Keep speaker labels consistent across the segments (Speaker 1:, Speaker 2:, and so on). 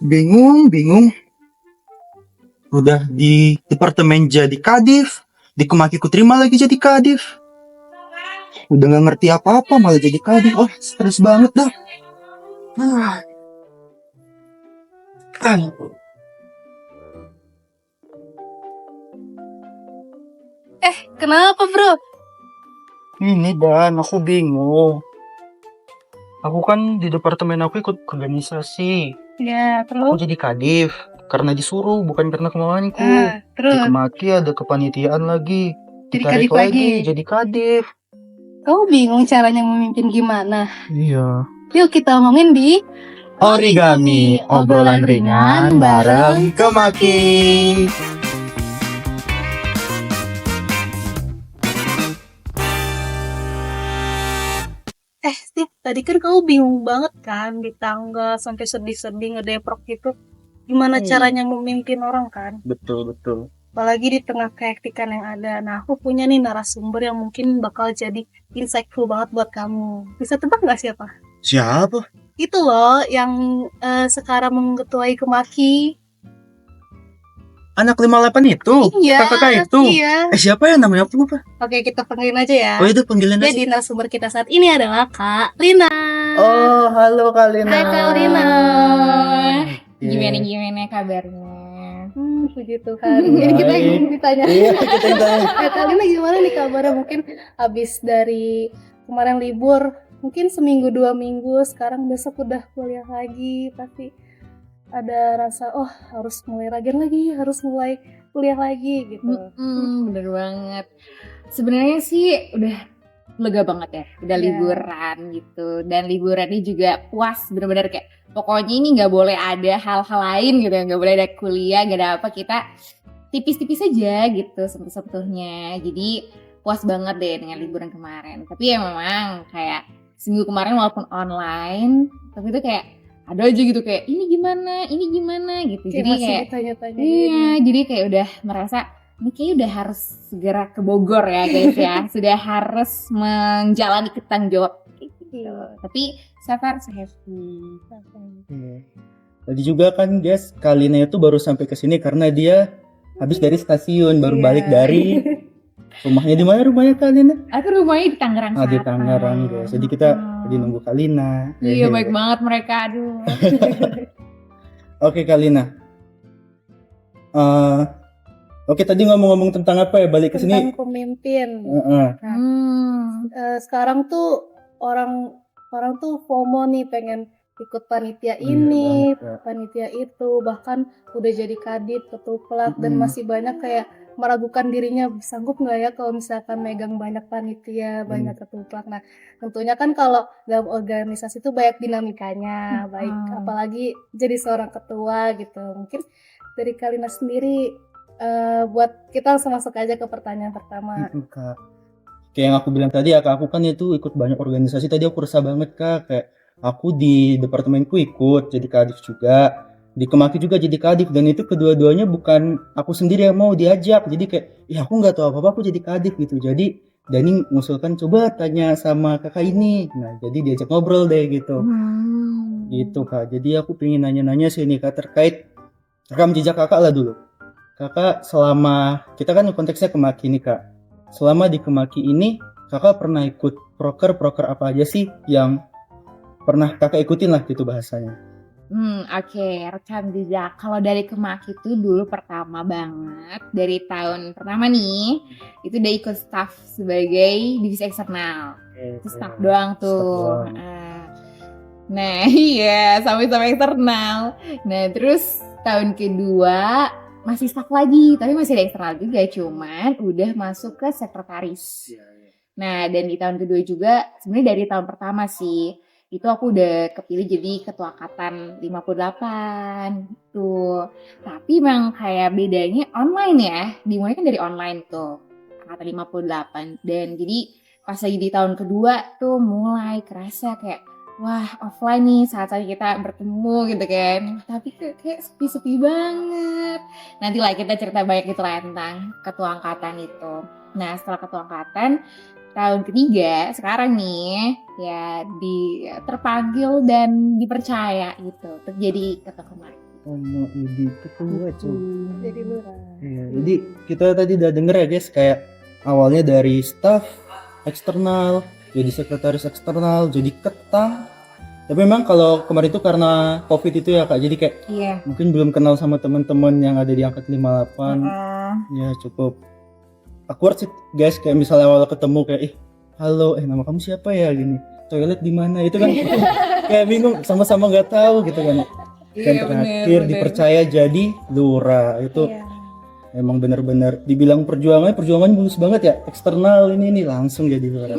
Speaker 1: Bingung. Udah di departemen jadi kadif, di Kemaki ku terima lagi jadi kadif. Udah gak ngerti apa-apa malah jadi kadif. Oh, stres banget dah. Ah, ah.
Speaker 2: Kenapa bro?
Speaker 1: Ini Dan, aku bingung. Aku kan di departemen aku ikut organisasi.
Speaker 2: Ya
Speaker 1: Aku
Speaker 2: terus?
Speaker 1: jadi kadif karena disuruh, bukan karena kemauanku. Di
Speaker 2: Terus
Speaker 1: Kemaki ada kepanitiaan lagi.
Speaker 2: jadi
Speaker 1: Ditarik
Speaker 2: kadif lagi.
Speaker 1: jadi kadif.
Speaker 2: Kamu bingung caranya memimpin gimana?
Speaker 1: Iya.
Speaker 2: Yuk kita omongin di
Speaker 1: Origami, obrolan ringan bareng Kemaki.
Speaker 2: Steve, tadi kan kamu bingung banget kan di tangga sampai sedih-sedih ngedeprok gitu. Gimana caranya memimpin orang kan?
Speaker 1: Betul.
Speaker 2: Apalagi di tengah kehektikan yang ada. Nah, aku punya nih narasumber yang mungkin bakal jadi insightful banget buat kamu. Bisa tebak nggak siapa?
Speaker 1: Siapa?
Speaker 2: Itu loh yang sekarang mengetuai Kemaki.
Speaker 1: Anak 58 itu?
Speaker 2: Iya,
Speaker 1: Kakak itu?
Speaker 2: iya.
Speaker 1: Siapa ya namanya? Aku lupa.
Speaker 2: Oke, kita panggilin aja ya.
Speaker 1: Oh itu panggilan aja.
Speaker 2: Jadi narasumber kita saat ini adalah Kak Rina.
Speaker 1: Oh, halo Kak Lina.
Speaker 2: Hai Kak Rina.
Speaker 3: Gimana kabarnya?
Speaker 2: Puji Tuhan.
Speaker 1: Baik.
Speaker 2: Kita yang ditanya.
Speaker 1: Iya, kita yang tanya.
Speaker 2: Kak Rina gimana nih kabarnya? Mungkin habis dari kemarin libur, mungkin seminggu 2 minggu, sekarang besok udah kuliah lagi, pasti ada rasa harus mulai rajin lagi, harus mulai kuliah lagi gitu.
Speaker 3: Bener banget. Sebenarnya sih udah lega banget ya, udah
Speaker 2: Iya.
Speaker 3: liburan gitu. Dan liburannya juga puas, bener-bener kayak pokoknya ini nggak boleh ada hal-hal lain gitu, nggak boleh ada kuliah, nggak ada apa, kita tipis-tipis aja gitu sentuh-sentuhnya. Jadi puas banget deh dengan liburan kemarin. Tapi ya memang kayak seminggu kemarin walaupun online, tapi itu kayak ada aja gitu kayak ini gimana gitu.
Speaker 2: Kayak
Speaker 3: Jadi
Speaker 2: masih
Speaker 3: kayak
Speaker 2: ditanya-tanya
Speaker 3: iya, jadi kayak udah merasa ini kayaknya udah harus segera ke Bogor ya guys ya. Sudah harus menjalani tanggung jawab gitu.
Speaker 2: Iya.
Speaker 3: Tapi so far so happy.
Speaker 1: Tadi juga kan guys, Kalina itu baru sampai ke sini karena dia habis dari stasiun, baru
Speaker 2: Iya.
Speaker 1: balik dari rumahnya. Di mana rumahnya Kalina?
Speaker 3: Aku rumahnya di Tangerang
Speaker 1: Ah, di
Speaker 3: Selatan.
Speaker 1: Tangerang guys. Jadi kita lagi nunggu Kalina.
Speaker 3: Iya, baik banget mereka, aduh.
Speaker 1: Oke Kalina. Oke, tadi ngomong-ngomong tentang apa ya, balik ke
Speaker 2: Tentang
Speaker 1: sini.
Speaker 2: pemimpin. Sekarang tuh orang tuh FOMO nih, pengen ikut panitia ini,
Speaker 1: banget, ya.
Speaker 2: panitia itu, bahkan udah jadi kadit, ketuplak, dan masih banyak kayak meragukan dirinya, sanggup nggak ya kalau misalkan megang banyak panitia, banyak ketuplak. Nah, tentunya kan kalau dalam organisasi itu banyak dinamikanya, baik apalagi jadi seorang ketua gitu. Mungkin dari Kalina sendiri, buat kita langsung masuk aja ke pertanyaan pertama.
Speaker 1: Kak. Kayak yang aku bilang tadi ya, Kak, aku kan itu ikut banyak organisasi. Tadi aku resah banget Kak, kayak aku di departemenku ikut jadi kadif juga, di Kemaki juga jadi kadif, dan itu kedua-duanya bukan aku sendiri yang mau diajak. Jadi kayak aku nggak tahu apa-apa, aku jadi kadif gitu. Jadi Dani mengusulkan coba tanya sama kakak ini. Nah jadi diajak ngobrol deh gitu. Gitu Kak. Jadi aku pengen nanya-nanya sih nih Kak, terkait rekam jejak kakak lah dulu. Kakak selama, kita kan konteksnya Kemaki nih Kak, selama di Kemaki ini kakak pernah ikut proker apa aja sih yang pernah kakak ikutin lah gitu bahasanya.
Speaker 3: Oke, rekam jejak. Kalau dari Kemaki itu dulu pertama banget, dari tahun pertama nih, itu udah ikut staff sebagai divisi eksternal. Itu staff doang tuh.
Speaker 1: Staff doang.
Speaker 3: Nah iya, sampai eksternal. Nah terus tahun kedua masih staff lagi, tapi masih ada eksternal juga, cuman udah masuk ke sekretaris. Nah dan di tahun kedua juga, sebenarnya dari tahun pertama sih, itu aku udah kepilih jadi ketua angkatan 58 gitu. Tapi emang kayak bedanya online ya, dimulai kan dari online tuh, angkatan 58. Dan jadi pas lagi di tahun kedua tuh mulai kerasa kayak wah offline nih saat-saat kita bertemu gitu kan, tapi kayak sepi-sepi banget. Nanti lah kita cerita banyak gitu lah tentang ketua angkatan itu. Nah setelah ketua angkatan tahun ketiga sekarang nih ya terpanggil dan dipercaya gitu untuk jadi ketua Kemaki.
Speaker 1: Mau jadi ketua cuy.
Speaker 2: Jadi lurah.
Speaker 1: Iya, jadi kita tadi udah denger ya guys, kayak awalnya dari staff eksternal, jadi sekretaris eksternal, jadi ketang. Tapi memang kalau kemarin itu karena COVID itu ya kak, jadi kayak
Speaker 3: Iya.
Speaker 1: mungkin belum kenal sama teman-teman yang ada di angkat 58. Ya cukup awkward sih guys, kayak misalnya awal ketemu kayak halo, nama kamu siapa ya gini, toilet di mana, itu kan kayak bingung, sama-sama nggak tahu gitu kan. Dan
Speaker 3: Iya,
Speaker 1: terakhir
Speaker 3: bener.
Speaker 1: dipercaya jadi lurah, itu
Speaker 2: Iya.
Speaker 1: emang bener-bener dibilang perjuangannya mulus banget ya, eksternal ini langsung jadi lurah.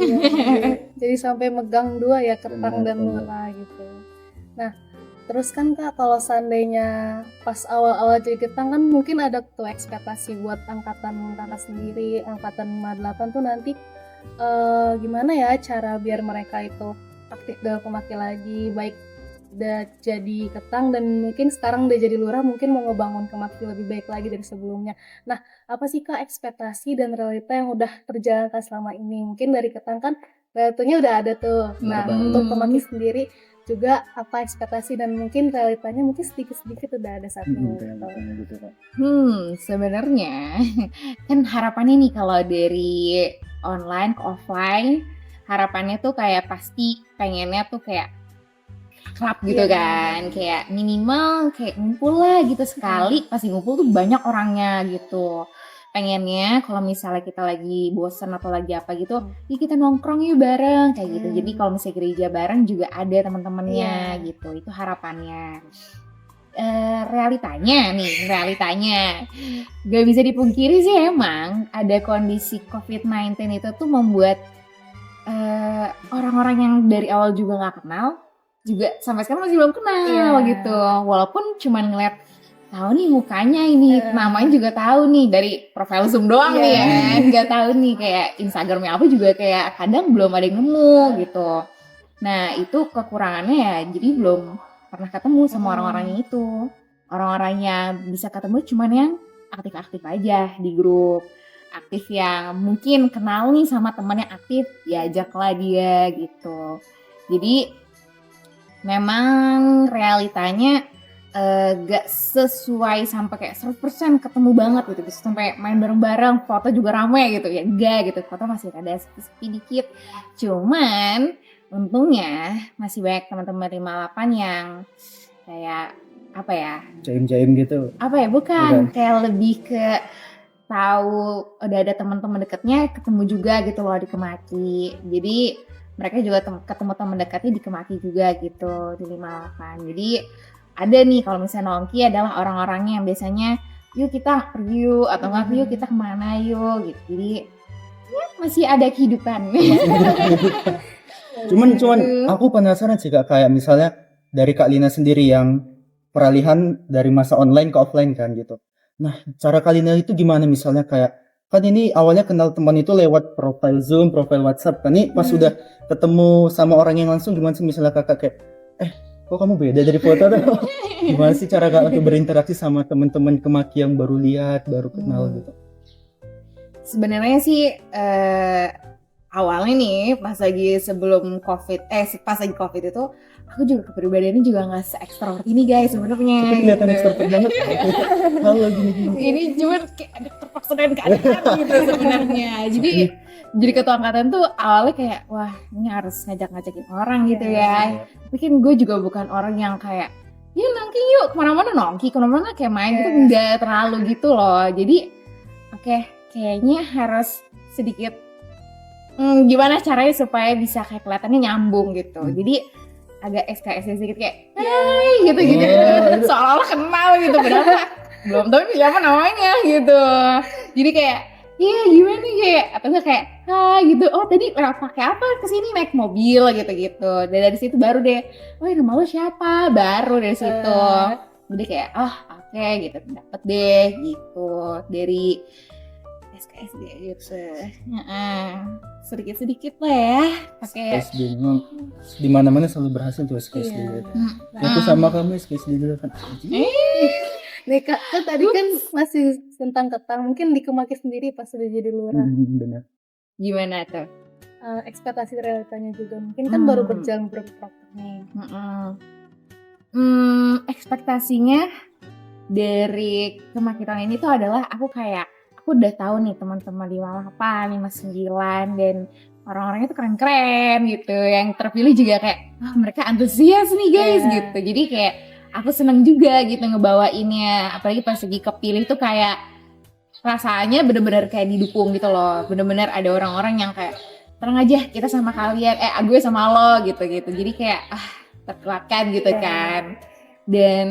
Speaker 2: Jadi sampai megang 2 ya, ketang dan
Speaker 1: Benar.
Speaker 2: lurah gitu. Nah, terus kan Kak, kalau seandainya pas awal-awal jadi ketang kan mungkin ada tuh ekspektasi buat angkatan Kakak sendiri, angkatan 58 tuh nanti gimana ya cara biar mereka itu aktif dalam Kemaki lagi, baik udah jadi ketang dan mungkin sekarang udah jadi lurah, mungkin mau ngebangun Kemaki lebih baik lagi dari sebelumnya. Nah, apa sih Kak ekspektasi dan realita yang udah terjalankan selama ini? Mungkin dari ketang kan realitanya udah ada tuh. Nah,
Speaker 1: Benar banget.
Speaker 2: untuk Kemaki sendiri juga apa ekspektasi dan mungkin realitanya mungkin sedikit-sedikit udah ada saat ini.
Speaker 1: Gitu kan.
Speaker 3: Sebenarnya kan harapannya nih kalau dari online ke offline, harapannya tuh kayak pasti pengennya tuh kayak klub gitu
Speaker 2: Iya.
Speaker 3: kan, kayak minimal kayak ngumpul lah gitu sekali, pasti ngumpul tuh banyak orangnya gitu. Pengennya kalau misalnya kita lagi bosen atau lagi apa gitu, ya kita nongkrong yuk bareng kayak gitu. Jadi kalau misalnya gereja bareng juga ada teman-temannya gitu, itu harapannya. Realitanya gak bisa dipungkiri sih emang ada kondisi COVID-19 itu tuh membuat orang-orang yang dari awal juga gak kenal juga sampai sekarang masih belum kenal gitu, walaupun cuman ngeliat tahu nih mukanya ini, namanya juga tahu nih dari profile Zoom doang nih ya kan, nggak tahu nih kayak Instagramnya apa juga kayak kadang belum ada yang nemu gitu. Nah itu kekurangannya ya, jadi belum pernah ketemu sama orang-orangnya itu. Orang-orangnya bisa ketemu cuman yang aktif-aktif aja di grup, aktif yang mungkin kenal nih sama temannya aktif, ya ajaklah dia gitu. Jadi memang realitanya gak sesuai sampai kayak 100% ketemu banget gitu, bisa sampai main bareng-bareng, foto juga rame gitu ya, enggak gitu, foto masih ada sepi dikit. Cuman untungnya masih banyak teman-teman 58 yang kayak apa ya,
Speaker 1: Jaim-jaim gitu.
Speaker 3: apa ya, bukan kayak lebih ke tahu udah ada teman-teman dekatnya ketemu juga gitu loh di Kemaki. Jadi mereka juga ketemu teman dekatnya di Kemaki juga gitu di 58. Jadi ada nih kalau misalnya nongki adalah orang-orangnya yang biasanya yuk kita pergi yuk atau enggak yuk kita kemana yuk gitu. Jadi ya masih ada kehidupan.
Speaker 1: Cuman aku penasaran sih Kak, kayak misalnya dari Kak Lina sendiri yang peralihan dari masa online ke offline kan gitu. Nah, cara Kak Lina itu gimana misalnya kayak kan ini awalnya kenal teman itu lewat profile Zoom, profile WhatsApp kan, ini pas udah ketemu sama orang yang langsung gimana sih misalnya Kakak kayak kok kamu beda dari foto tuh? Gimana sih cara Kakak berinteraksi sama teman-teman Kemaki yang baru lihat, baru kenal gitu?
Speaker 3: Sebenarnya sih awalnya nih pas lagi sebelum COVID, pas lagi COVID itu aku juga kepribadiannya juga nggak se-ekstrovert ini guys sebenarnya.
Speaker 1: Tapi kelihatan ekstrovert banget. Halo gini-gini.
Speaker 3: Ini cuman kayak ada terpaksa dengan keadaan gitu sebenarnya. Jadi ketua angkatan tuh awalnya kayak wah ini harus ngajak-ngajakin orang gitu ya. Tapi kan gue juga bukan orang yang kayak ya nongki yuk kemana-mana kayak main gitu, enggak terlalu gitu loh. Jadi oke, kayaknya harus sedikit gimana caranya supaya bisa kayak kelihatannya nyambung gitu. Jadi agak SKS sedikit kayak hai gitu seolah-olah kenal gitu, padahal belum tahu siapa namanya gitu. Jadi kayak iya gimana kayak atau enggak kayak gitu, oh tadi lewat pakai apa kesini, naik mobil gitu. Dan dari situ baru deh, oh nama lo siapa, baru dari situ. Jadi kayak oke gitu, dapet deh gitu dari SKSD gitu. Sedikit-sedikit lah ya pakai
Speaker 1: SKSD memang di mana-mana selalu berhasil tuh SKSD gitu. Aku sama kamu SKSD juga kan.
Speaker 2: Nih Kak, kan tadi kan masih tentang ketang, mungkin di Kemaki sendiri pas udah jadi lurah.
Speaker 1: Benar.
Speaker 3: Gimana tuh?
Speaker 2: ekspektasi realitanya juga. Mungkin kan baru berjalan beberapa waktu nih.
Speaker 3: Ekspektasinya dari kemakitan ini tuh adalah aku udah tahu nih teman-teman 58, 59 dan orang-orangnya tuh keren-keren gitu. Yang terpilih juga kayak mereka antusias nih guys gitu. Jadi kayak aku seneng juga gitu ngebawainnya. Apalagi pas lagi kepilih tuh kayak rasanya bener-bener kayak didukung gitu loh. Bener-bener ada orang-orang yang kayak tenang aja kita sama kalian, gue sama lo gitu-gitu. Jadi kayak terkuatkan gitu kan. Dan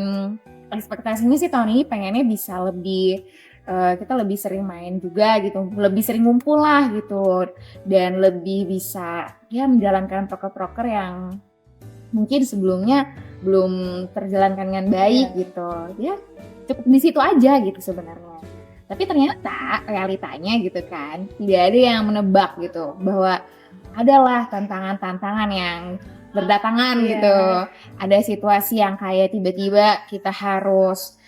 Speaker 3: ekspektasinya sih tahun ini pengennya bisa lebih kita lebih sering main juga gitu, lebih sering ngumpul lah gitu, dan lebih bisa ya menjalankan proker-proker yang mungkin sebelumnya belum terjalankan dengan baik gitu. Ya cukup di situ aja gitu sebenarnya. Tapi ternyata realitanya gitu kan tidak ada yang menebak gitu bahwa adalah tantangan-tantangan yang berdatangan gitu. Ada situasi yang kayak tiba-tiba kita harus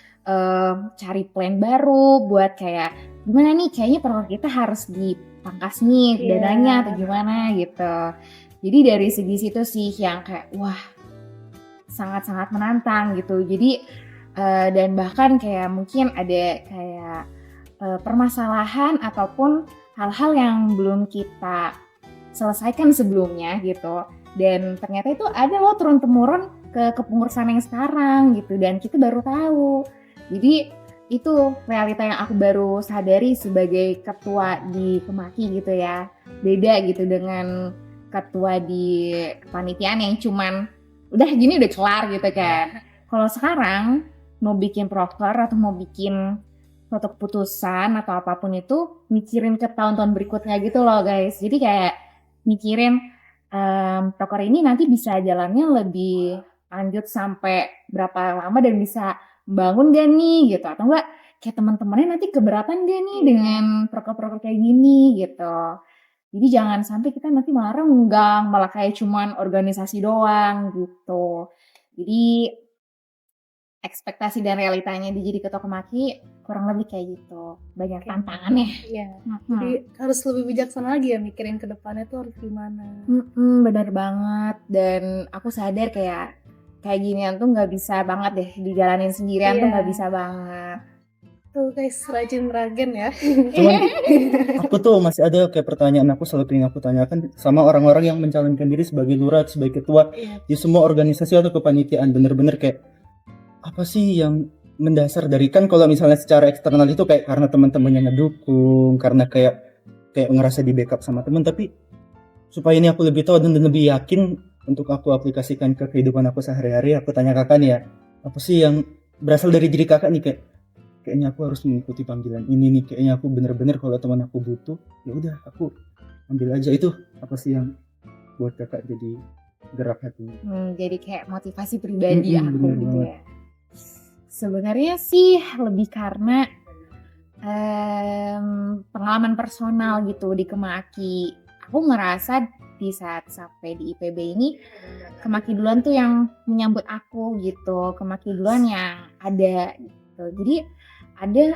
Speaker 3: cari plan baru buat kayak gimana nih kayaknya program kita harus dipangkas nih dananya atau gimana gitu. Jadi dari segi situ sih yang kayak wah sangat-sangat menantang gitu. Jadi dan bahkan kayak mungkin ada kayak permasalahan ataupun hal-hal yang belum kita selesaikan sebelumnya gitu. Dan ternyata itu ada loh turun-temurun ke kepengurusan yang sekarang gitu. Dan kita baru tahu. Jadi itu realita yang aku baru sadari sebagai ketua di Kemaki gitu ya. Beda gitu dengan ketua di kepanitiaan yang cuman udah gini udah kelar gitu kan. Kalau sekarang mau bikin proker atau mau bikin suatu keputusan atau apapun itu mikirin ke tahun-tahun berikutnya gitu loh guys. Jadi kayak mikirin proker ini nanti bisa jalannya lebih lanjut sampai berapa lama dan bisa bangun gak nih gitu, atau enggak kayak teman-temannya nanti keberatan gak nih dengan proker-proker kayak gini gitu. Jadi jangan sampai kita nanti malah renggang, malah kayak cuman organisasi doang gitu. Jadi ekspektasi dan realitanya di jadi ketua Kemaki kurang lebih kayak gitu. Banyak tantangannya.
Speaker 2: Iya. Jadi harus lebih bijaksana lagi ya mikirin ke depannya tuh harus gimana.
Speaker 3: Benar banget. Dan aku sadar kayak ginian tuh nggak bisa banget deh dijalanin sendirian tuh nggak bisa banget.
Speaker 2: Tuh guys rajin-rajin ya.
Speaker 1: Cuman aku tuh masih ada kayak pertanyaan aku selalu pengen aku tanyakan sama orang-orang yang mencalonkan diri sebagai lurah, sebagai ketua di semua organisasi atau kepanitiaan. Bener-bener kayak apa sih yang mendasar dari kan kalau misalnya secara eksternal itu kayak karena teman-temannya ngedukung, karena kayak ngerasa di backup sama teman, tapi supaya ini aku lebih tahu dan lebih yakin untuk aku aplikasikan ke kehidupan aku sehari-hari, aku tanya kakak nih ya, apa sih yang berasal dari diri kakak nih kayaknya aku harus mengikuti panggilan ini nih, kayaknya aku bener-bener kalau teman aku butuh ya udah aku ambil aja. Itu apa sih yang buat kakak jadi gerak hati?
Speaker 3: Jadi kayak motivasi pribadi aku gitu ya. Sebenarnya sih lebih karena pengalaman personal gitu di Kemaki. Aku ngerasa di saat sampai di IPB ini Kemaki duluan tuh yang menyambut aku gitu, Kemaki duluan yang ada gitu. Jadi ada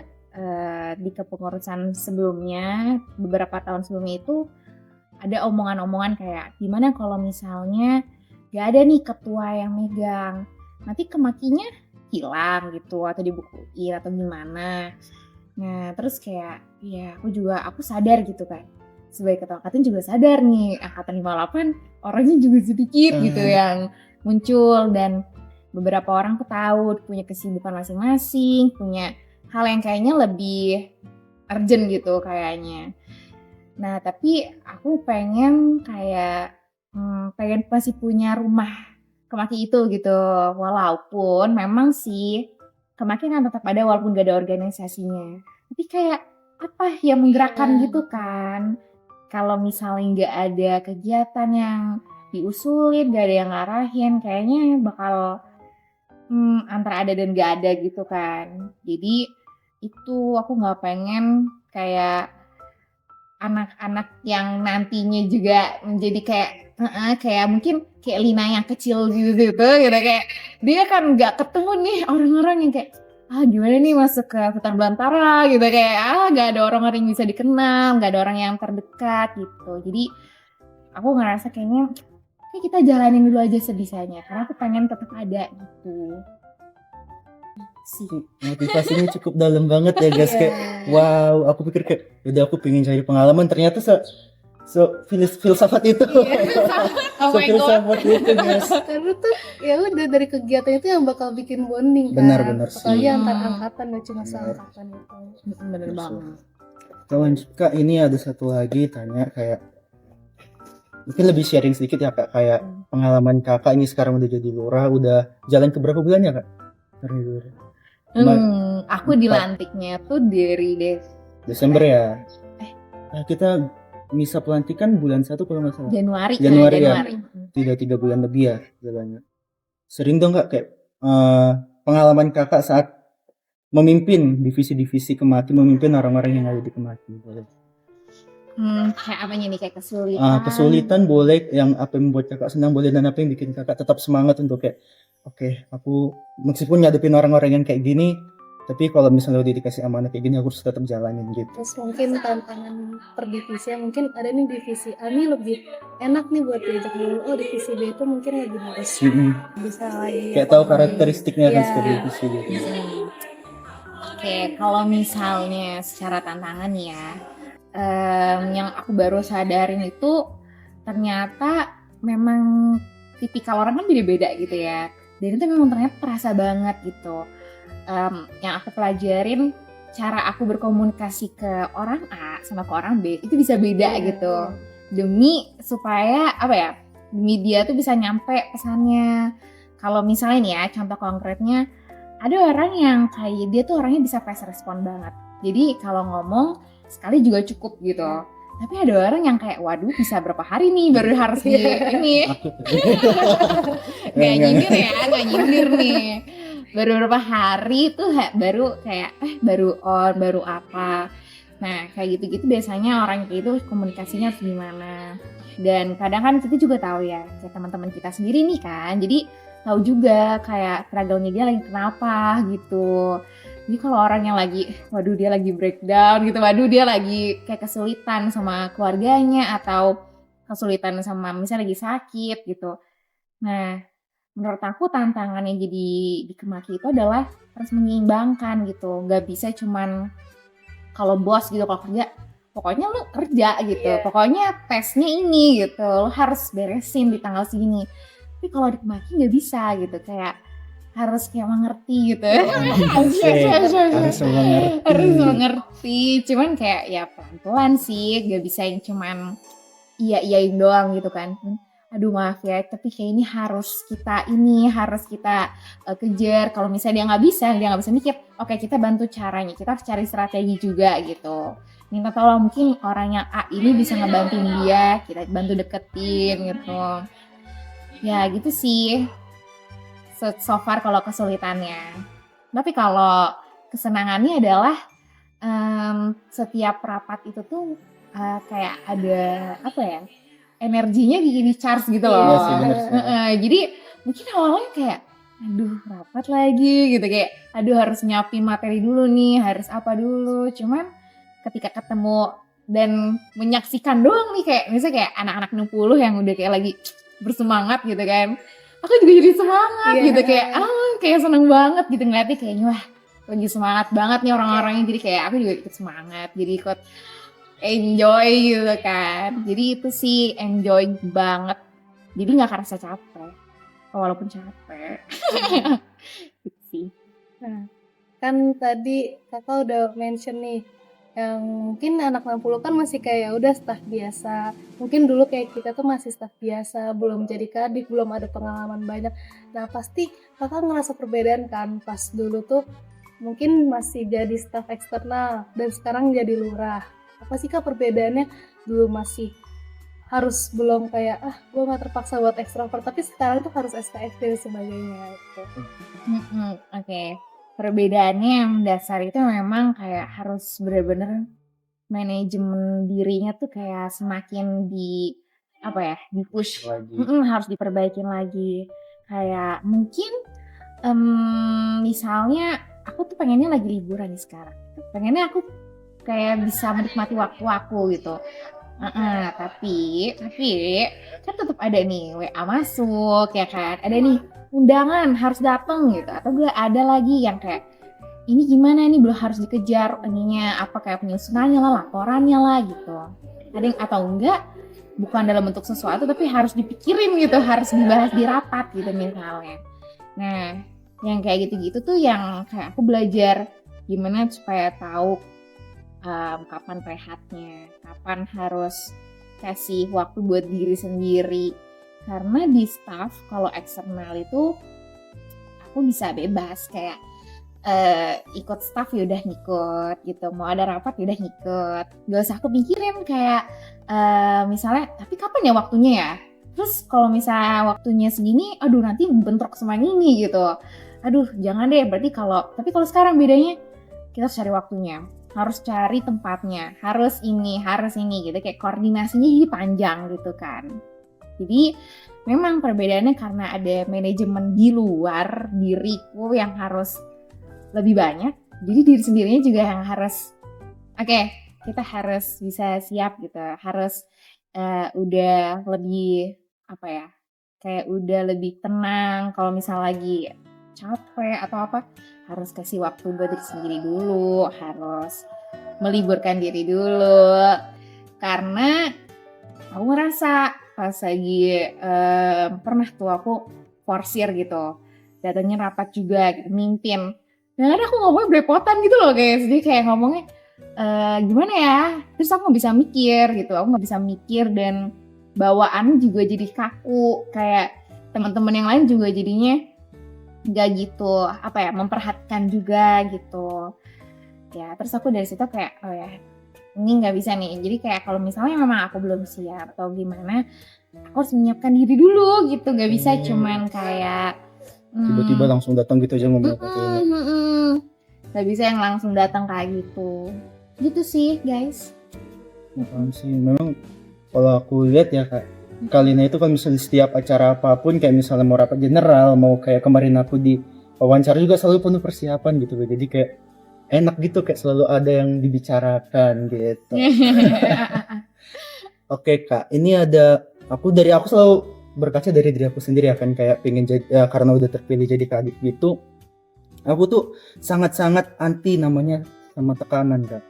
Speaker 3: di kepengurusan sebelumnya, beberapa tahun sebelumnya itu ada omongan-omongan kayak gimana kalau misalnya gak ada nih ketua yang megang, nanti Kemakinya hilang gitu atau dibukuin atau gimana. Nah terus kayak ya aku sadar gitu kan, sebagai ketua angkatan juga sadar nih angkatan 58 orangnya juga sedikit gitu yang muncul, dan beberapa orang tuh tahu punya kesibukan masing-masing, punya hal yang kayaknya lebih urgent gitu kayaknya. Nah tapi aku pengen kayak pengen masih punya rumah Kemaki itu gitu, walaupun memang sih Kemaki kan tetap ada walaupun gak ada organisasinya, tapi kayak apa yang menggerakkan gitu kan. Kalau misalnya gak ada kegiatan yang diusulin, gak ada yang ngarahin, kayaknya bakal antara ada dan gak ada gitu kan. Jadi itu aku gak pengen kayak anak-anak yang nantinya juga menjadi kayak mungkin kayak Lina yang kecil gitu kayak dia kan nggak ketemu nih orang-orang yang kayak gimana nih masuk ke hutan belantara gitu, kayak nggak ada orang-orang yang bisa dikenal, nggak ada orang yang terdekat gitu. Jadi aku ngerasa kayaknya kayak kita jalanin dulu aja sebisanya karena aku pengen tetap ada gitu sih.
Speaker 1: Motivasinya cukup dalam banget ya guys, kayak
Speaker 2: Iya.
Speaker 1: wow, aku pikir kayak udah aku pengen cari pengalaman, ternyata filsafat itu.
Speaker 3: Oh my god.
Speaker 1: Filsafat itu guys.
Speaker 2: Karena tuh ya udah dari kegiatan itu yang bakal bikin bonding kan.
Speaker 1: Benar sih.
Speaker 2: Apalagi antar angkatan, gak cuma
Speaker 1: Benar.
Speaker 2: seangkatan itu.
Speaker 3: Bener banget.
Speaker 1: Kawan Kak, ini ada satu lagi tanya, kayak mungkin lebih sharing sedikit ya Kak, kayak pengalaman Kakak ini sekarang udah jadi lurah, udah jalan ke berapa bulan ya Kak?
Speaker 3: Aku dilantiknya tuh dari
Speaker 1: Desember ya. Nah, kita misa pelantikan bulan 1 kalau nggak salah.
Speaker 3: Januari
Speaker 1: Ya. Tidak 3 bulan lebih ya jalannya. Sering dong Kak kayak pengalaman Kakak saat memimpin divisi-divisi Kemaki, memimpin orang-orang yang ada di Kemaki. Boleh.
Speaker 3: Kayak apanya nih, kayak kesulitan?
Speaker 1: Kesulitan boleh, yang apa yang membuat Kakak senang boleh, dan apa yang bikin Kakak tetap semangat untuk kayak oke, aku meskipun ngadepin orang-orang yang kayak gini, tapi kalau misalnya udah dikasih amanah kayak gini aku harus tetap jalanin gitu.
Speaker 2: Terus mungkin tantangan per divisi, mungkin ada nih divisi A nih lebih enak nih buat diajak dulu, oh divisi B itu mungkin lagi harus bisa lagi
Speaker 1: kayak tahu karakteristiknya kan
Speaker 2: Iya.
Speaker 1: seperti divisi gitu.
Speaker 3: Oke, kalau misalnya secara tantangan ya, yang aku baru sadarin itu ternyata memang tipikal orang kan beda-beda gitu ya, dan itu memang ternyata terasa banget gitu. Yang aku pelajarin, cara aku berkomunikasi ke orang A sama ke orang B itu bisa beda gitu, demi supaya apa ya, demi dia tuh bisa nyampe pesannya. Kalau misalnya nih ya, contoh konkretnya, ada orang yang kayak dia tuh orangnya bisa fast respon banget, jadi kalau ngomong sekali juga cukup gitu. Tapi ada orang yang kayak waduh bisa berapa hari nih baru harus di ini. Nggak nyindir nih. Baru berapa hari tuh baru kayak baru on, baru apa. Nah kayak gitu-gitu biasanya orang kayak itu komunikasinya harus gimana. Dan kadang kan kita juga tahu ya, kayak teman-teman kita sendiri nih kan, jadi tahu juga kayak struggle-nya dia lagi kenapa gitu. Jadi kalau orang yang lagi, waduh dia lagi breakdown gitu, waduh dia lagi kayak kesulitan sama keluarganya atau kesulitan sama misalnya lagi sakit gitu. Nah, menurut aku tantangannya jadi di Kemaki itu adalah harus menyeimbangkan gitu. Gak bisa cuman kalau bos gitu, kalau kerja, pokoknya lu kerja gitu. Pokoknya tesnya ini gitu, lu harus beresin di tanggal segini. Tapi kalau di Kemaki gak bisa gitu, kayak harus kayak mengerti gitu. Harus mengerti. Cuman kayak ya pelan-pelan sih, gak bisa yang cuman iya-iyain doang gitu kan. Aduh maaf ya, tapi kayak ini harus kita kejar. Kalau misalnya dia nggak bisa mikir, oke kita bantu caranya, kita harus cari strategi juga gitu. Minta tolong, mungkin orang yang A ini bisa ngebantuin dia, kita bantu deketin gitu. Ya gitu sih. So far kalau kesulitannya. Tapi kalau kesenangannya adalah setiap rapat itu tuh kayak ada apa ya, energinya di charge gitu loh.
Speaker 1: Iya sih, bener sih.
Speaker 3: Jadi mungkin awalnya kayak aduh rapat lagi gitu, kayak aduh harus nyiapin materi dulu nih, harus apa dulu. Cuman ketika ketemu dan menyaksikan doang nih, kayak misalnya kayak anak-anak 60 yang udah kayak lagi bersemangat gitu kan, aku juga jadi semangat gitu, kayak seneng banget gitu ngeliatnya, kayaknya wah lagi semangat banget nih orang-orangnya, jadi kayak aku juga ikut semangat, jadi ikut enjoy gitu kan. Jadi itu sih enjoy banget, jadi nggak kerasa capek walaupun capek. Gitu sih.
Speaker 2: Nah, kan tadi kakak udah mention nih, yang mungkin anak 60 kan masih kayak udah staff biasa. Mungkin dulu kayak kita tuh masih staff biasa, belum jadi kadif, belum ada pengalaman banyak. Nah pasti kakak ngerasa perbedaan kan pas dulu tuh mungkin masih jadi staff eksternal dan sekarang jadi lurah. Apa sih kak perbedaannya? Dulu masih harus belum kayak gue gak terpaksa buat ekstrovert, tapi sekarang tuh harus SKSD dan sebagainya gitu.
Speaker 3: Oke. Perbedaannya yang dasar itu memang kayak harus benar-benar manajemen dirinya tuh kayak semakin di push
Speaker 1: Lagi.
Speaker 3: harus diperbaikin lagi. Kayak mungkin misalnya aku tuh pengennya lagi liburan nih sekarang, pengennya aku kayak bisa menikmati waktu aku gitu. Tapi kan tetap ada nih WA masuk ya kan, ada nih undangan harus datang gitu, atau gak ada lagi yang kayak ini gimana nih belum harus dikejar ininya apa kayak penyusunannya lah, laporannya lah gitu. Ada yang atau enggak bukan dalam bentuk sesuatu tapi harus dipikirin gitu, harus dibahas di rapat gitu misalnya. Nah, yang kayak gitu-gitu tuh yang kayak aku belajar gimana supaya tahu kapan rehatnya, kapan harus kasih waktu buat diri sendiri. Karena di staff kalau eksternal itu aku bisa bebas kayak ikut staff ya udah ngikut gitu, mau ada rapat ya udah ngikut, gak usah aku pikirin kayak misalnya tapi kapan ya waktunya ya, terus kalau misalnya waktunya segini aduh nanti bentrok sama ini gitu, aduh jangan deh. Berarti tapi kalau sekarang bedanya kita harus cari waktunya, harus cari tempatnya, harus ini gitu, kayak koordinasinya jadi panjang gitu kan. Jadi memang perbedaannya karena ada manajemen di luar diriku yang harus lebih banyak, jadi diri sendirinya juga yang harus kita harus bisa siap gitu, harus udah lebih apa ya, kayak udah lebih tenang kalau misal lagi capek atau apa, harus kasih waktu buat diri sendiri dulu, harus meliburkan diri dulu. Karena aku ngerasa pas lagi pernah tuh aku forsir gitu, datangnya rapat juga gitu, mimpin. Nah, aku ngomongnya belepotan gitu loh guys, jadi kayak ngomongnya gimana ya, terus aku gak bisa mikir gitu, dan bawaan juga jadi kaku, kayak teman-teman yang lain juga jadinya gak gitu memperhatikan juga gitu ya. Terus aku dari situ kayak oh ya ini gak bisa nih, jadi kayak kalau misalnya memang aku belum siap atau gimana, aku harus menyiapkan diri dulu gitu, gak bisa cuman kayak
Speaker 1: tiba-tiba langsung datang gitu aja ngomong
Speaker 3: gak bisa yang langsung datang kayak gitu sih guys.
Speaker 1: Paham sih, memang kalau aku lihat ya Kak, Kalina itu kan misalnya setiap acara apapun, kayak misalnya mau rapat general, mau kayak kemarin aku di wawancara juga selalu penuh persiapan gitu, jadi kayak enak gitu, kayak selalu ada yang dibicarakan gitu. Oke Kak, ini ada aku selalu berkaca dari diri aku sendiri ya kan, kayak pengen jadi ya, karena udah terpilih jadi kadif gitu, aku tuh sangat-sangat anti namanya sama tekanan Kak.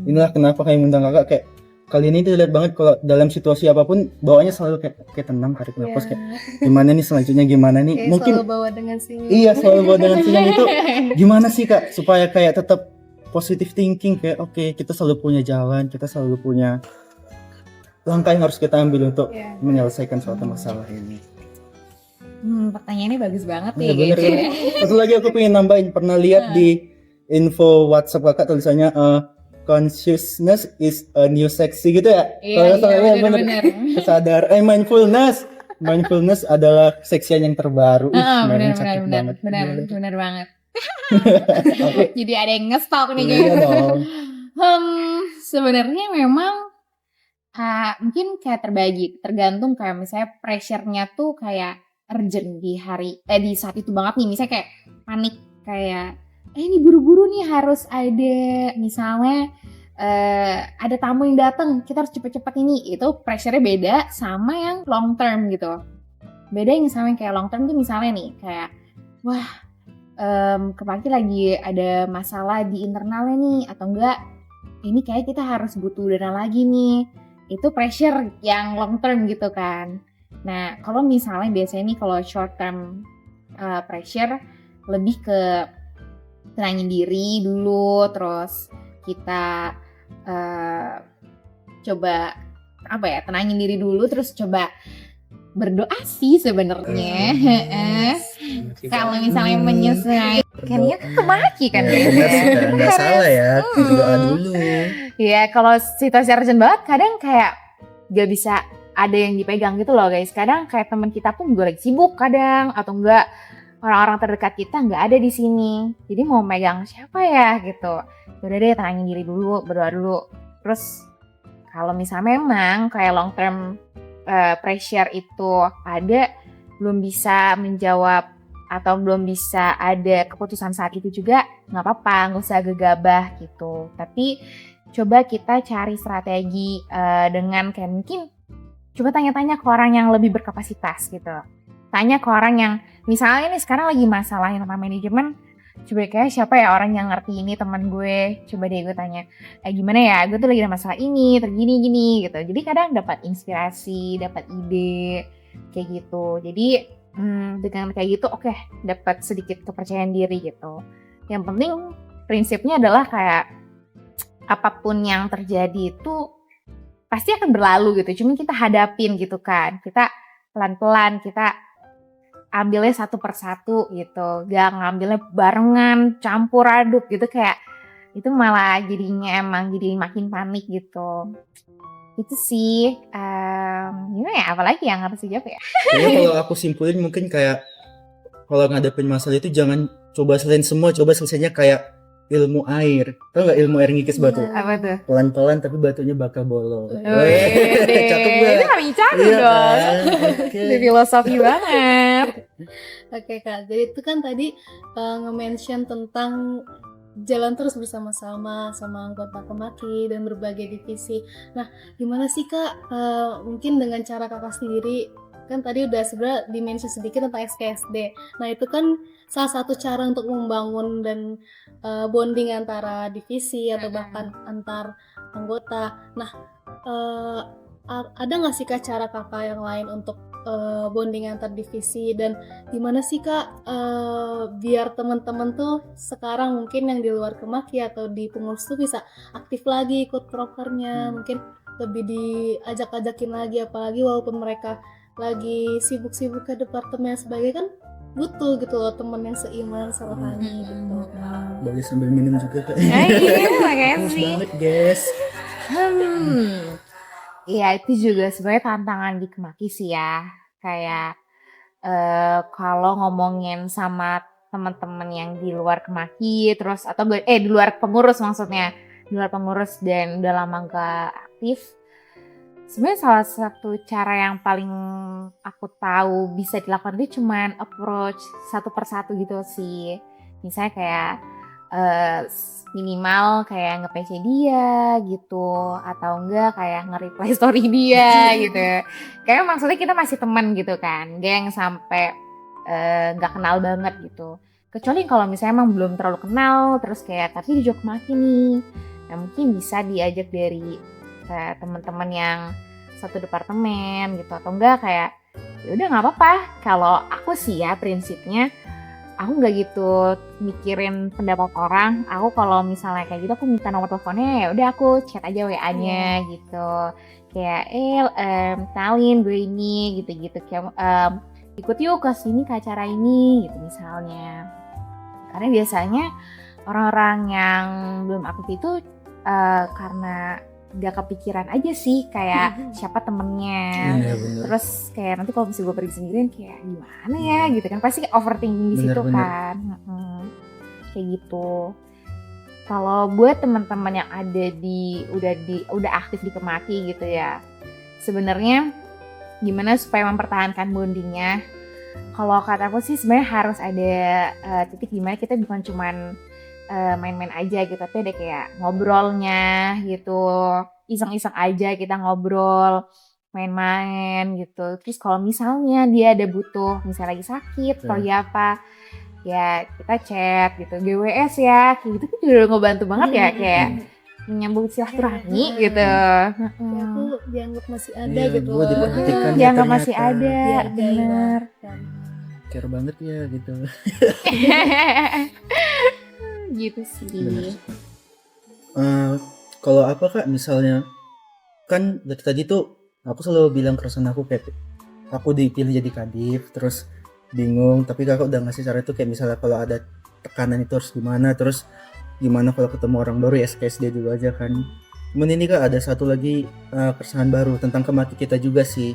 Speaker 1: Inilah kenapa kayak ngundang Kakak, kayak kali ini terlihat banget kalau dalam situasi apapun bawaannya selalu kayak tenang, tarik nafas, kayak gimana nih selanjutnya, gimana nih, mungkin
Speaker 2: selalu bawa dengan senyum.
Speaker 1: Iya, selalu bawa dengan senyum. Itu gimana sih Kak supaya kayak tetap positive thinking, kayak oke, kita selalu punya jalan, kita selalu punya langkah yang harus kita ambil untuk menyelesaikan suatu masalah ini.
Speaker 3: Pertanyaannya bagus banget nih.
Speaker 1: Iya bener ya. Satu lagi aku pengen nambahin, pernah lihat di info WhatsApp Kakak tulisannya consciousness is a new sexy gitu ya.
Speaker 3: Iya benar.
Speaker 1: Kesadaran mindfulness adalah seksian yang terbaru.
Speaker 3: Benar banget. Jadi ada yang nge-stalk nih
Speaker 1: Iya dong.
Speaker 3: Sebenarnya memang mungkin kayak terbagi, tergantung kayak misalnya pressure-nya tuh kayak urgent di saat itu banget nih, misalnya kayak panik kayak ini buru-buru nih harus ada misalnya ada tamu yang datang, kita harus cepet-cepet ini, itu pressure-nya beda sama yang long term gitu. Beda yang sama yang kayak long term tuh misalnya nih kayak wah kepaki lagi ada masalah di internalnya nih, atau enggak ini kayak kita harus butuh dana lagi nih, itu pressure yang long term gitu kan. Nah kalau misalnya biasanya nih kalau short term pressure lebih ke tenangin diri dulu, terus kita coba tenangin diri dulu, terus coba berdoa sih sebenarnya. Kalau misalnya menyesuaikan kan kemaki kan ya.
Speaker 1: Nggak salah ya, berdoa dulu.
Speaker 3: Ya kalau situasi urgent banget kadang kayak gak bisa ada yang dipegang gitu loh guys. Kadang kayak teman kita pun juga lagi sibuk kadang, atau enggak orang-orang terdekat kita nggak ada di sini. Jadi mau megang siapa ya gitu. Udah deh tenangin diri dulu, berdoa dulu. Terus kalau misalnya memang kayak long term pressure itu ada, belum bisa menjawab atau belum bisa ada keputusan saat itu juga, nggak apa-apa, nggak usah gegabah gitu. Tapi coba kita cari strategi dengan kayak mungkin coba tanya-tanya ke orang yang lebih berkapasitas gitu. Tanya ke orang yang misalnya nih sekarang lagi masalah yang tentang manajemen, coba kayak siapa ya orang yang ngerti ini teman gue, coba deh gue tanya, gimana ya, gue tuh lagi ada masalah ini, tergini gini gitu. Jadi kadang dapat inspirasi, dapat ide kayak gitu. Jadi dengan kayak gitu oke, dapat sedikit kepercayaan diri gitu. Yang penting prinsipnya adalah kayak apapun yang terjadi itu pasti akan berlalu gitu. Cuma kita hadapin gitu kan. Kita pelan-pelan kita ambilnya satu persatu gitu, gak ngambilnya barengan, campur aduk gitu, kayak itu malah jadinya emang jadi makin panik gitu. Itu sih, gimana ya, apalagi yang harus dijawab ya?
Speaker 1: Kayaknya kalau aku simpulin mungkin kayak kalau ngadepin masalah itu jangan coba selesain semua, coba selesainya kayak ilmu air. Tahu nggak ilmu air ngikis batu?
Speaker 3: Apa tuh?
Speaker 1: Pelan-pelan tapi batunya bakal bolong.
Speaker 3: Cakep
Speaker 1: gak?
Speaker 3: Itu kami cakep
Speaker 1: Iya
Speaker 3: dong.
Speaker 1: kan? Oke.
Speaker 3: Itu filosofi banget.
Speaker 2: Oke Kak, jadi itu kan tadi nge-mention tentang jalan terus bersama-sama sama anggota Kemaki dan berbagai divisi. Nah, gimana sih Kak, mungkin dengan cara Kakak sendiri, kan tadi udah sebenarnya dimention sedikit tentang SKSD. Nah, itu kan salah satu cara untuk membangun dan bonding antara divisi atau bahkan antar anggota. Nah, ada nggak sih Kak cara Kakak yang lain untuk bonding antar divisi, dan gimana sih Kak biar teman-teman tuh sekarang mungkin yang di luar Kemaki atau di pengurus tuh bisa aktif lagi ikut prokernya, mungkin lebih diajak-ajakin lagi, apalagi walaupun mereka lagi sibuk-sibuk ke departemen sebagai kan butuh gitu loh temen yang seiman serohani gitu.
Speaker 1: Boleh sambil minum juga Kak.
Speaker 3: Iya,
Speaker 1: Haus
Speaker 3: makasih.
Speaker 1: banget guys.
Speaker 3: Iya, itu juga sebenarnya tantangan di Kemaki sih ya. Kayak kalau ngomongin sama teman-teman yang di luar Kemaki terus atau di luar pengurus maksudnya, di luar pengurus dan udah lama gak aktif. Sebenarnya salah satu cara yang paling aku tahu bisa dilakukan itu cuman approach satu persatu gitu sih. Misalnya kayak minimal kayak nge-PC dia gitu, atau enggak kayak nge-reply story dia gitu. Kayak maksudnya kita masih teman gitu kan, gak yang sampai nggak kenal banget gitu. Kecuali kalau misalnya emang belum terlalu kenal, terus kayak tapi di Kemaki nih, nah mungkin bisa diajak dari teman-teman yang satu departemen gitu, atau enggak kayak ya udah nggak apa-apa. Kalau aku sih ya prinsipnya aku nggak gitu mikirin pendapat orang. Aku kalau misalnya kayak gitu aku minta nomor teleponnya, ya udah aku chat aja WA-nya gitu. Kayak kenalin gue ini gitu-gitu, kayak ikut yuk ke sini ke acara ini gitu misalnya. Karena biasanya orang-orang yang belum aktif itu karena gak kepikiran aja sih kayak siapa temennya.
Speaker 1: Iya bener.
Speaker 3: Terus kayak nanti kalau misalnya gue pergi sendirian kayak gimana ya gitu kan, pasti overthinking di situ
Speaker 1: Bener-bener.
Speaker 3: kan. Kayak gitu. Kalau buat teman-teman yang ada udah aktif di Kemaki gitu ya, sebenarnya gimana supaya mempertahankan bondingnya? Kalau kataku sih sebenarnya harus ada titik dimana kita bukan cuman main-main aja gitu, tapi ada kayak ngobrolnya gitu, iseng-iseng aja kita ngobrol, main-main gitu. Terus kalau misalnya dia ada butuh, misalnya lagi sakit atau ya apa, ya kita chat gitu, GWS ya, kayak gitu kan juga udah ngebantu banget ya, kayak menyambung silaturahmi gitu.
Speaker 2: Ya, aku dianggap masih ada
Speaker 1: Iya,
Speaker 2: gitu
Speaker 1: gue
Speaker 2: loh.
Speaker 1: diperhatikan ya
Speaker 3: Dianggap masih
Speaker 1: ternyata.
Speaker 3: ada, bener.
Speaker 1: Care banget ya gitu.
Speaker 3: Gitu sih.
Speaker 1: Bener. Kalau apa Kak, misalnya kan dari tadi tuh aku selalu bilang keresahan aku kayak aku dipilih jadi kadif terus bingung, tapi Kakak udah ngasih cara itu kayak misalnya kalau ada tekanan itu harus gimana, terus gimana kalau ketemu orang baru ya SKSD dulu aja kan. Cuman ini Kak ada satu lagi keresahan baru tentang Kemaki kita juga sih.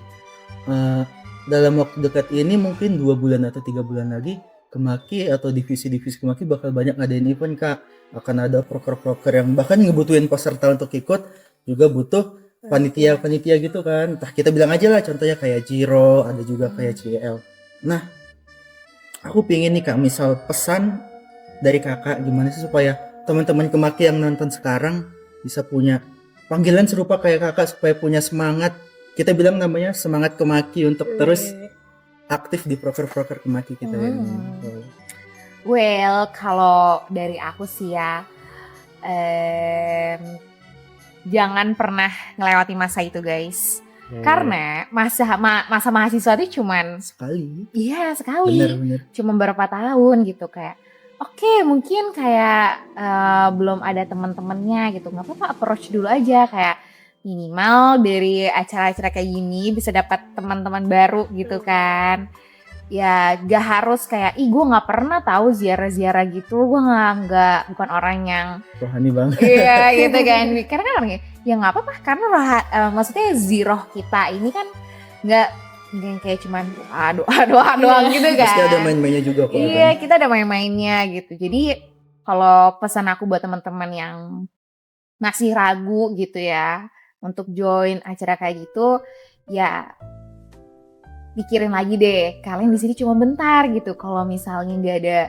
Speaker 1: Dalam waktu dekat ini mungkin 2 bulan atau 3 bulan lagi Kemaki atau divisi-divisi Kemaki bakal banyak ngadain event Kak. Akan ada proker-proker yang bahkan ngebutuhin peserta untuk ikut, juga butuh panitia-panitia gitu kan. Entah kita bilang aja lah contohnya kayak Jiro, ada juga kayak CL. Nah, aku pingin nih Kak, misal pesan dari Kakak gimana sih supaya teman-teman Kemaki yang nonton sekarang bisa punya panggilan serupa kayak kakak supaya punya semangat. Kita bilang namanya semangat Kemaki untuk terus aktif di proker-proker Kemaki kita ini.
Speaker 3: Well, kalau dari aku sih ya, jangan pernah ngelewati masa itu guys. Karena masa mahasiswa itu cuman
Speaker 1: sekali.
Speaker 3: Iya sekali.
Speaker 1: Benar.
Speaker 3: Cuma beberapa tahun gitu kayak. Oke, mungkin kayak belum ada teman-temannya gitu. Nggak apa-apa, approach dulu aja kayak minimal dari acara-acara kayak gini bisa dapat teman-teman baru gitu kan. Ya gak harus kayak gue nggak pernah tahu ziarah-ziarah gitu. Gue bukan orang yang
Speaker 1: rohani banget.
Speaker 3: Iya gitu kan. Karena kan orangnya ya nggak apa-apa karena maksudnya ziroh kita ini kan nggak yang kayak cuman doa doang gitu kan.
Speaker 1: Pasti ada main-mainnya juga kok.
Speaker 3: Iya, kita ada main-mainnya gitu. Jadi kalau pesan aku buat teman-teman yang masih ragu gitu ya untuk join acara kayak gitu, ya pikirin lagi deh. Kalian di sini cuma bentar gitu. Kalau misalnya nggak ada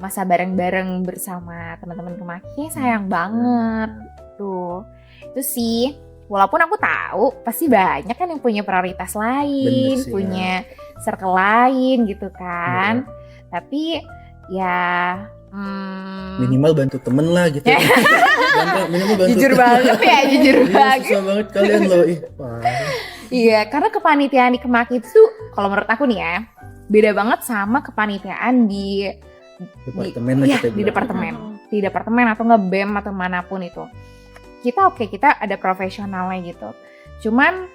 Speaker 3: masa bareng-bareng bersama teman-teman Kemaki, sayang banget tuh. Itu sih. Walaupun aku tahu pasti banyak kan yang punya prioritas lain,
Speaker 1: sih,
Speaker 3: punya circle lain gitu kan. Tapi ya
Speaker 1: minimal bantu temen lah gitu. Minimal bantu
Speaker 3: jujur banget ya, jujur banget.
Speaker 1: Susah banget kalian loh.
Speaker 3: Iya, karena kepanitiaan di Kemaki itu kalau menurut aku nih ya, beda banget sama kepanitiaan di
Speaker 1: departemen
Speaker 3: di departemen atau nge-BEM atau manapun itu. Kita ada profesionalnya gitu. Cuman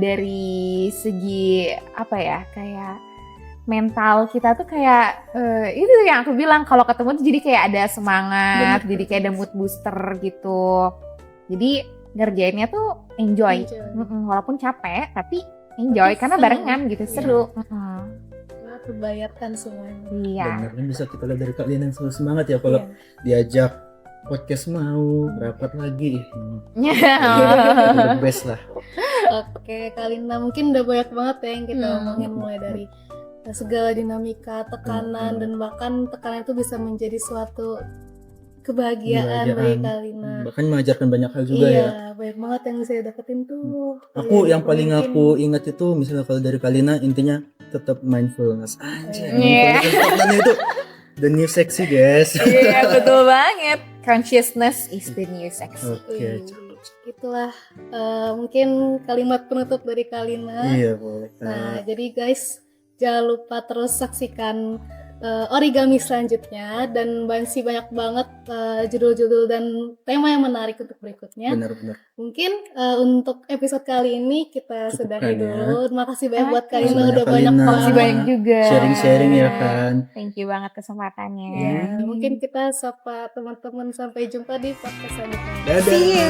Speaker 3: dari segi apa ya, kayak mental kita tuh kayak itu yang aku bilang kalau ketemu tuh jadi kayak ada semangat, jadi kayak ada mood booster gitu. Jadi ngerjainnya tuh enjoy. Walaupun capek tapi enjoy karena barengan gitu, seru.
Speaker 2: Terbayarkan semuanya.
Speaker 3: Iya.
Speaker 1: Benar kan bisa kita lihat dari kalian yang selalu semangat ya kalau diajak podcast mau rapat lagi. The best lah.
Speaker 2: Oke, Kalina mungkin udah banyak banget ya yang kita omongin mulai dari segala dinamika, tekanan dan bahkan tekanan itu bisa menjadi suatu kebahagiaan bagi Kalina.
Speaker 1: Bahkan mengajarkan banyak hal juga ya.
Speaker 2: Iya, banyak banget yang saya dapetin tuh.
Speaker 1: Aku yang paling aku ingat itu misalnya kalau dari Kalina intinya tetap mindfulness. Mindfulness itu the new sexy guys.
Speaker 3: Iya betul banget. Consciousness is the new sexy.
Speaker 1: Oke.
Speaker 2: Itulah mungkin kalimat penutup dari Kalina.
Speaker 1: Iya boleh.
Speaker 2: Nah jadi guys jangan lupa terus saksikan origami selanjutnya dan masih banyak banget judul-judul dan tema yang menarik untuk berikutnya.
Speaker 1: Benar-benar.
Speaker 2: Mungkin untuk episode kali ini kita sudahi dulu. Terima kasih banyak buat Kalina
Speaker 1: Makasih
Speaker 2: udah banyak
Speaker 3: Makasih banyak juga.
Speaker 1: Sharing-sharing ya kan.
Speaker 3: Thank you banget kesempatannya.
Speaker 2: Ya, mungkin kita sapa teman-teman sampai jumpa di podcast selanjutnya.
Speaker 1: Dadah.
Speaker 3: See you.